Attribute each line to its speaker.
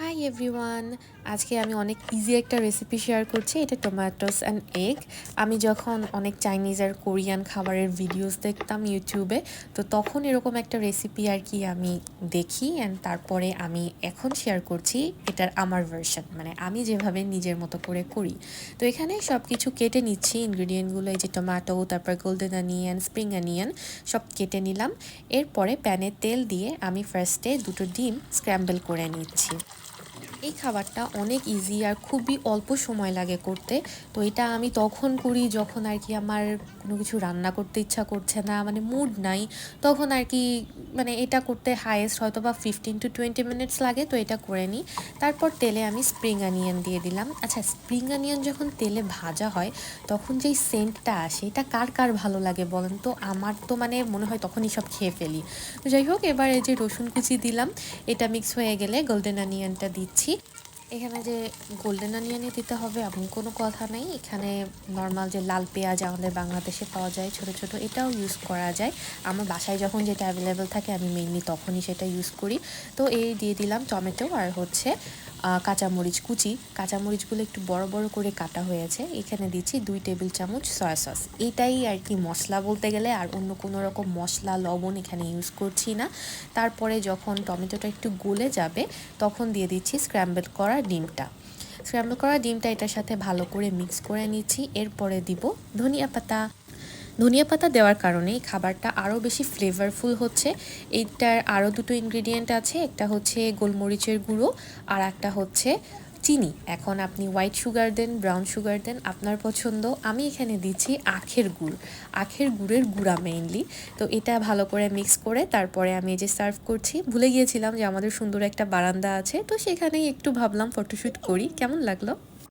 Speaker 1: Hi everyone, আজকে আমি অনেক ইজি একটা রেসিপি শেয়ার করছি। এটা টমেটোস অ্যান্ড এগ। আমি যখন অনেক চাইনিজ আর কোরিয়ান খাবারের ভিডিওস দেখতাম ইউটিউবে, তো তখন এরকম একটা রেসিপি আর কি আমি দেখি অ্যান্ড তারপরে আমি এখন শেয়ার করছি এটার আমার ভার্সন, মানে আমি যেভাবে নিজের মতো করে করি। তো এখানে সব কিছু কেটে নিচ্ছি, ইনগ্রিডিয়েন্টগুলো এই যে টমেটো, তারপর গোল্ডেন অনিয়ন, স্প্রিং অনিয়ন সব কেটে নিলাম। এরপরে প্যানে তেল দিয়ে আমি ফার্স্টে দুটো ডিম স্ক্র্যাম্বল করে নিচ্ছি। এই খাবারটা অনেক ইজি আর খুবই অল্প সময় লাগে করতে। তো এটা আমি তখন করি যখন আর কি আমার কোনো কিছু রান্না করতে ইচ্ছা করছে না, মানে মুড নাই, তখন আর কি মানে এটা করতে হাইয়েস্ট হয়তো বা 15 to 20 মিনিটস লাগে। তো এটা করে নিই। তারপর তেলে আমি স্প্রিং অনিয়ন দিয়ে দিলাম। আচ্ছা, স্প্রিং অনিয়ন যখন তেলে ভাজা হয় তখন যেই সেন্টটা আসে, এটা কার কার ভালো লাগে বলেন তো? আমার তো মানে মনে হয় তখনই সব খেয়ে ফেলি। তো যাই হোক, এবার এই যে রসুন কুচি দিলাম, এটা মিক্স হয়ে গেলে গোল্ডেন অনিয়নটা দিচ্ছি। এখানে যে গোল্ডেন অনিয়নই দিতে হবে এমন কোনো কথা নেই। এখানে নর্মাল যে লাল পেঁয়াজ আমাদের বাংলাদেশে পাওয়া যায় ছোট ছোট, এটাও ইউজ করা যায়। আমার বাসায় যখন যেটা অ্যাভেলেবেল থাকে আমি মেইনলি তখনই সেটা ইউজ করি। তো এই দিয়ে দিলাম টমেটো আর হচ্ছে কাঁচামরিচ কুচি। কাঁচামরিচগুলো একটু বড় বড় করে কাটা হয়েছে। এখানে দিচ্ছি 2 টেবিল চামচ সয়া সস। এটাই আর কি মশলা বলতে গেলে, আর অন্য কোনো রকম মশলা লবণ এখানে ইউজ করছি না। তারপরে যখন টমেটোটা একটু গলে যাবে তখন দিয়ে দিচ্ছি স্ক্র্যাম্বল করা ডিমটা। স্ক্র্যাম্বল করা ডিমটা এটার সাথে ভালো করে মিক্স করে নিচ্ছি। এরপরে দিব ধনিয়া পাতা। ধনিয়া পাতা দেওয়ার কারণে এই খাবারটা আরও বেশি ফ্লেভারফুল হচ্ছে। এইটার আরও দুটো ইনগ্রিডিয়েন্ট আছে, একটা হচ্ছে গোলমরিচের গুঁড়ো আর একটা হচ্ছে চিনি। এখন আপনি হোয়াইট সুগার দেন, ব্রাউন সুগার দেন, আপনার পছন্দ। আমি এখানে দিচ্ছি আখের গুড়, আখের গুড়ের গুঁড়া মেইনলি। তো এটা ভালো করে মিক্স করে তারপরে আমি এই যে সার্ভ করছি। ভুলে গিয়েছিলাম যে আমাদের সুন্দর একটা বারান্দা আছে, তো সেখানেই একটু ভাবলাম ফটোশ্যুট করি। কেমন লাগলো?